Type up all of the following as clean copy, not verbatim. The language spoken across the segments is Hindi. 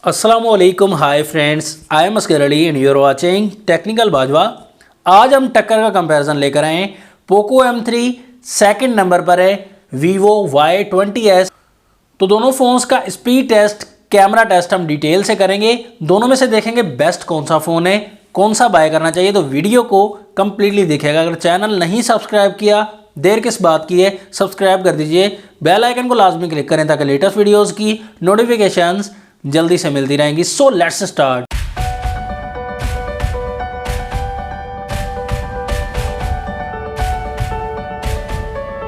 अस्सलामुअलैकुम, hi friends, I am Askarli and you are watching technical Bajwa. आज हम टक्कर का कंपैरिजन लेकर आए हैं। पोको M3 सेकंड नंबर पर है, Vivo Y20s। तो दोनों फ़ोन्स का स्पीड टेस्ट, कैमरा टेस्ट हम डिटेल से करेंगे। दोनों में से देखेंगे बेस्ट कौन सा फ़ोन है, कौन सा बाय करना चाहिए। तो वीडियो को कंप्लीटली देखिएगा। अगर चैनल नहीं सब्सक्राइब किया, देर किस बात की है, सब्सक्राइब कर दीजिए। बेल आइकन को लाजमी क्लिक करें ताकि लेटेस्ट वीडियोज़ की नोटिफिकेशंस जल्दी से मिलती रहेंगी। So let's start.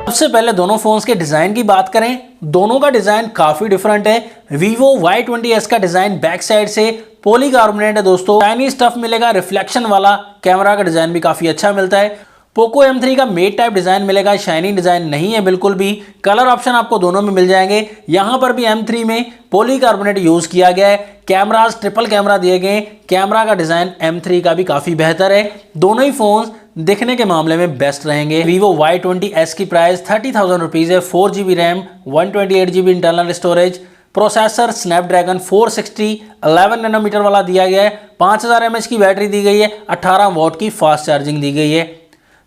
सबसे पहले दोनों फोन्स के डिजाइन की बात करें, दोनों का डिजाइन काफी डिफरेंट है। Vivo Y20s का डिजाइन बैक साइड से पॉलीकार्बोनेट है दोस्तों, चाइनीज स्टफ मिलेगा, रिफ्लेक्शन वाला। कैमरा का डिजाइन भी काफी अच्छा मिलता है। पोको M3 का मेट टाइप डिजाइन मिलेगा, शाइनिंग डिजाइन नहीं है बिल्कुल भी। कलर ऑप्शन आपको दोनों में मिल जाएंगे। यहां पर भी M3 में पॉलीकार्बोनेट यूज किया गया है। कैमरास ट्रिपल कैमरा दिए गए। कैमरा का डिजाइन M3 का भी काफी बेहतर है। दोनों ही फोन दिखने के मामले में बेस्ट रहेंगे। Vivo Y20s की प्राइस 30,000 रुपीज है। 4GB RAM, 128GB internal storage, processor Snapdragon 460 11 nanometre वाला दिया गया है। 5000 mAh की बैटरी दी गई है। 18 वॉट की फास्ट चार्जिंग दी गई है।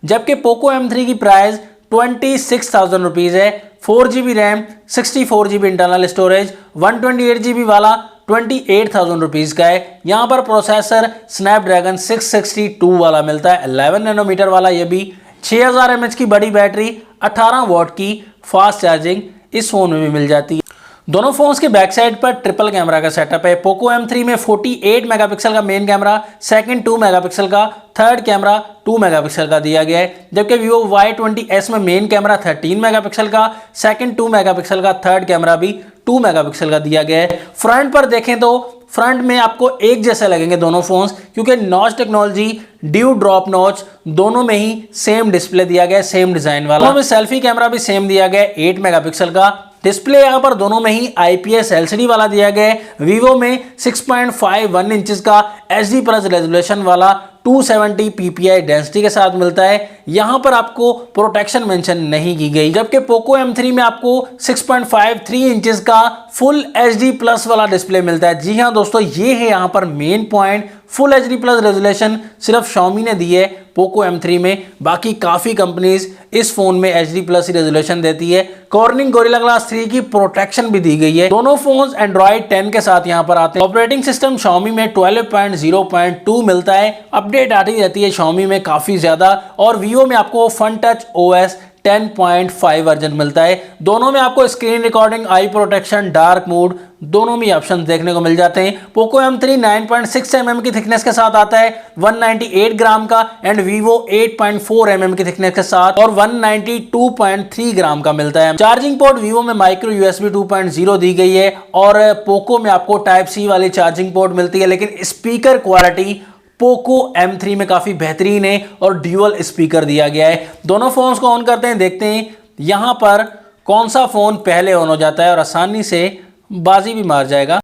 जबकि पोको M3 की प्राइस 26,000 रुपीज है। 4GB RAM, 64GB internal storage, 128GB वाला 28,000 रुपीज का है। यहां पर प्रोसेसर स्नैपड्रैगन 662 वाला मिलता है, 11 नैनोमीटर वाला। ये भी 6000 mAh की बड़ी बैटरी, 18 वॉट की फास्ट चार्जिंग इस फोन में भी मिल जाती है। दोनों फोन्स के बैक साइड पर ट्रिपल कैमरा का सेटअप है। पोको M3 में 48 मेगापिक्सल का मेन कैमरा, सेकंड 2 मेगापिक्सल का, थर्ड कैमरा 2 मेगापिक्सल का दिया गया है। जबकि Vivo Y20s में मेन कैमरा 13 मेगापिक्सल का, सेकंड 2 मेगापिक्सल का, थर्ड कैमरा भी 2 मेगापिक्सल का दिया गया है। फ्रंट पर देखें तो फ्रंट में आपको एक जैसे लगेंगे दोनों फोन्स, क्योंकि notch technology, dew drop notch दोनों में ही सेम डिस्प्ले दिया गया है, सेम डिजाइन वाला। दोनों में सेल्फी कैमरा भी सेम दिया गया है, 8 मेगापिक्सल का। डिस्प्ले यहाँ पर दोनों में ही IPS LCD वाला दिया गया है। Vivo में 6.51 इंचेस का HD प्लस रेजोल्यूशन वाला 270 ppi डेंसिटी के साथ मिलता है। यहां पर आपको प्रोटेक्शन मेंशन नहीं की गई। जबकि पोको M3 में आपको 6.53 इंचेस का फुल HD प्लस वाला डिस्प्ले मिलता है। जी हां दोस्तों, ये है यहां पर main point. Full HD plus resolution सिर्फ Xiaomi ने दी है पोको M3 में। बाकी काफी कंपनीज इस फोन में HD प्लस रेजोल्यूशन देती है। कॉर्निंग गोरिल्ला ग्लास 3 की प्रोटेक्शन भी दी गई है। दोनों फोन्स Android 10 के साथ यहां पर आते हैं। ऑपरेटिंग सिस्टम Xiaomi में 12.0.2 मिलता है। अपडेट आती रहती है Xiaomi में काफी ज्यादा। और Vivo में आपको फन टच OS 10.5 वर्जन मिलता है। दोनों में आपको स्क्रीन रिकॉर्डिंग, आई प्रोटेक्शन, डार्क मोड दोनों में ऑप्शन देखने को मिल जाते हैं। पोको M3 9.6 mm की थिकनेस के साथ आता है, 198 ग्राम का। एंड Vivo 8.4 mm की थिकनेस के साथ और 192.3 ग्राम का मिलता है। चार्जिंग पोर्ट Vivo में माइक्रो USB 2.0 दी गई है और पोको में आपको टाइप C वाली चार्जिंग पोर्ट मिलती है। लेकिन स्पीकर क्वालिटी पोको M3 में काफी बेहतरीन है और ड्यूअल स्पीकर दिया गया है। दोनों फोन्स को ऑन करते हैं, देखते हैं यहां पर कौन सा फोन पहले ऑन हो जाता है और आसानी से बाजी भी मार जाएगा।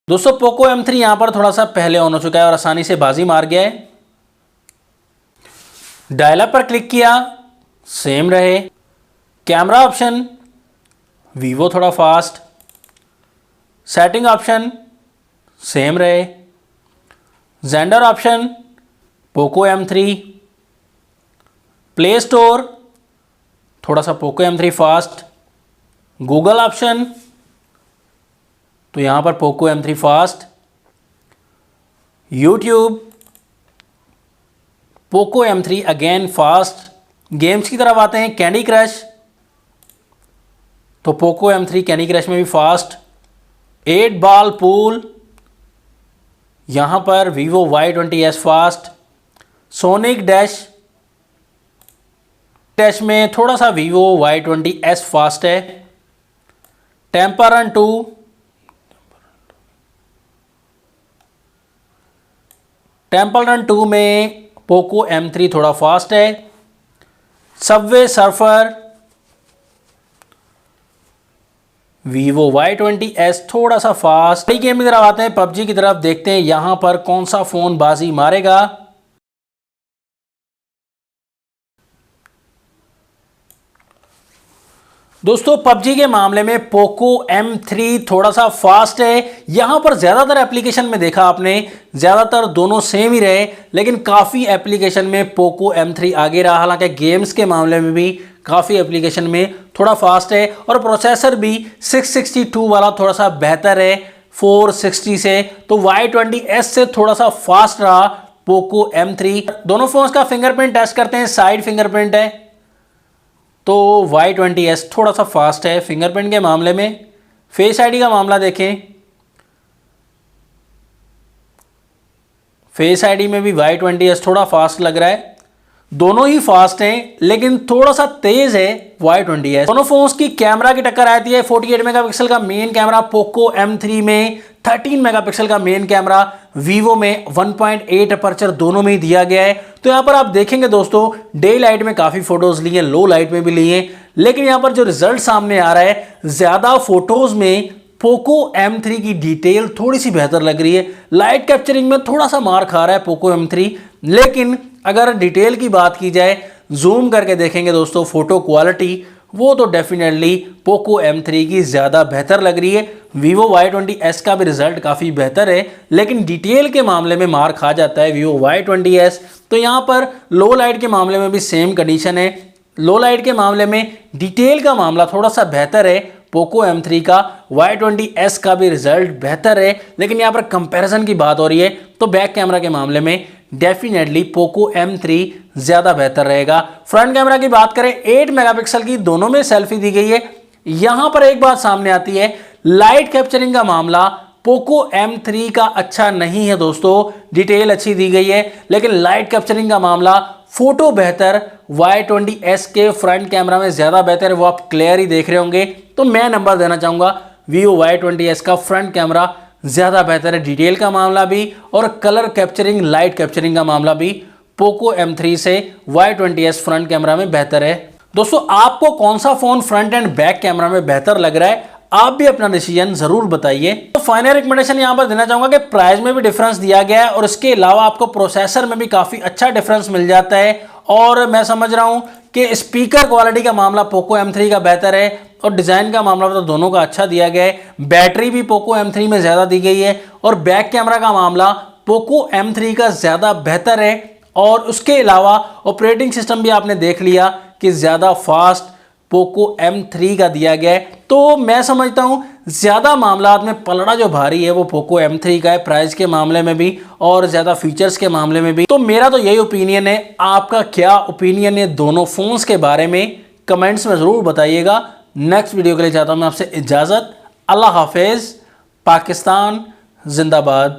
दोस्तों, पोको M3 यहां पर थोड़ा सा पहले ऑन हो चुका है और आसानी से बाजी मार गया है। डायल अप पर क्लिक किया, सेम रहे। कैमरा ऑप्शन Vivo थोड़ा फास्ट, सेटिंग ऑप्शन सेम रहे। Gender option Poco M3, play store थोड़ा सा Poco M3 fast, Google option तो यहां पर Poco M3 fast, YouTube Poco M3 again fast. Games की तरफ आते हैं, कैंडी क्रश तो पोको M3 कैंडी क्रश में भी फास्ट। 8 बॉल पूल यहां पर Vivo Y20s fast. Sonic dash में थोड़ा सा Vivo Y20s फास्ट है। टेम्पल रन 2 में पोको M3 थोड़ा फास्ट है। सबवे सर्फर Vivo Y20s थोड़ा सा फास्ट। गेम की तरफ आते हैं, PUBG की तरफ देखते हैं यहां पर कौन सा फोन बाजी मारेगा। दोस्तों PUBG के मामले में पोको M3 थोड़ा सा फास्ट है। यहाँ पर ज़्यादातर एप्लीकेशन में देखा आपने, ज़्यादातर दोनों सेम ही रहे, लेकिन काफ़ी एप्लीकेशन में पोको M3 आगे रहा। हालांकि गेम्स के मामले में भी काफ़ी एप्लीकेशन में थोड़ा फास्ट है और प्रोसेसर भी 662 वाला थोड़ा सा बेहतर है 460 से। तो Y20s से थोड़ा सा फास्ट रहा पोको M3। दोनों फोन्स का फिंगरप्रिंट टेस्ट करते हैं, साइड फिंगरप्रिंट है तो Y20s थोड़ा सा फास्ट है फिंगरप्रिंट के मामले में। फेस आईडी का मामला देखें, फेस आईडी में भी Y20s थोड़ा फास्ट लग रहा है। दोनों ही फास्ट हैं लेकिन थोड़ा सा तेज है Y20s। दोनों फोन्स की कैमरा की टक्कर आती है। 48 मेगापिक्सल का मेन कैमरा पोको M3 में, 13 मेगापिक्सल का मेन कैमरा वीवो में, 1.8 अपर्चर दोनों में ही दिया गया है। तो यहाँ पर आप देखेंगे दोस्तों, डे लाइट में काफ़ी फोटोज ली हैं, लो लाइट में भी ली हैं, लेकिन यहाँ पर जो रिजल्ट सामने आ रहा है, ज़्यादा फोटोज में पोको M3 की डिटेल थोड़ी सी बेहतर लग रही है। लाइट कैप्चरिंग में थोड़ा सा मार खा रहा है पोको M3, लेकिन अगर डिटेल की बात की जाए, जूम करके देखेंगे दोस्तों, फोटो क्वालिटी वो तो डेफिनेटली पोको M3 की ज़्यादा बेहतर लग रही है। वीवो Y20s का भी रिजल्ट काफ़ी बेहतर है, लेकिन डिटेल के मामले में मार खा जाता है वीवो Y20s। तो यहाँ पर लो लाइट के मामले में भी सेम कंडीशन है। लो लाइट के मामले में डिटेल का मामला थोड़ा सा बेहतर है पोको M3 का, Y20s का भी रिजल्ट बेहतर है, लेकिन यहाँ पर कंपैरिजन की बात हो रही है तो बैक कैमरा के मामले में डेफिनेटली पोको M3 ज़्यादा बेहतर रहेगा। फ्रंट कैमरा की बात करें, 8 मेगापिक्सल की दोनों में सेल्फी दी गई है। यहाँ पर एक बात सामने आती है, लाइट कैप्चरिंग का मामला पोको M3 का अच्छा नहीं है दोस्तों। डिटेल अच्छी दी गई है लेकिन लाइट कैप्चरिंग का मामला, फोटो बेहतर Y20s के फ्रंट कैमरा में ज़्यादा बेहतर है, वो आप क्लियर ही देख रहे होंगे। तो मैं नंबर देना चाहूँगा वीवो Y20s का फ्रंट कैमरा ज़्यादा बेहतर है, डिटेल का मामला भी और कलर कैप्चरिंग, लाइट कैप्चरिंग का मामला भी पोको M3 से Y20s फ्रंट कैमरा में बेहतर है। दोस्तों आपको कौन सा phone front end back camera में बेहतर लग रहा है, आप भी अपना डिसीजन जरूर बताइए। तो फाइनल रिकमेंडेशन यहां पर देना चाहूंगा कि प्राइस में भी डिफरेंस दिया गया है और इसके अलावा आपको प्रोसेसर में भी काफ़ी अच्छा डिफरेंस मिल जाता है। और मैं समझ रहा हूं कि स्पीकर क्वालिटी का मामला पोको M3 का बेहतर है और डिज़ाइन का मामला तो दोनों का अच्छा दिया गया है। बैटरी भी पोको M3 में ज़्यादा दी गई है और बैक कैमरा का मामला पोको M3 का ज़्यादा बेहतर है। और उसके अलावा ऑपरेटिंग सिस्टम भी आपने देख लिया कि ज़्यादा फास्ट पोको M3 का दिया गया है। तो मैं समझता हूँ ज़्यादा मामलात में पलड़ा जो भारी है वो पोको M3 का है, प्राइस के मामले में भी और ज़्यादा फीचर्स के मामले में भी। तो मेरा तो यही ओपिनियन है। आपका क्या ओपिनियन है दोनों फ़ोन्स के बारे में, कमेंट्स में ज़रूर बताइएगा। नेक्स्ट वीडियो के लिए चाहता हूँ मैं आपसे इजाज़त। अल्लाह हाफिज़। पाकिस्तान जिंदाबाद।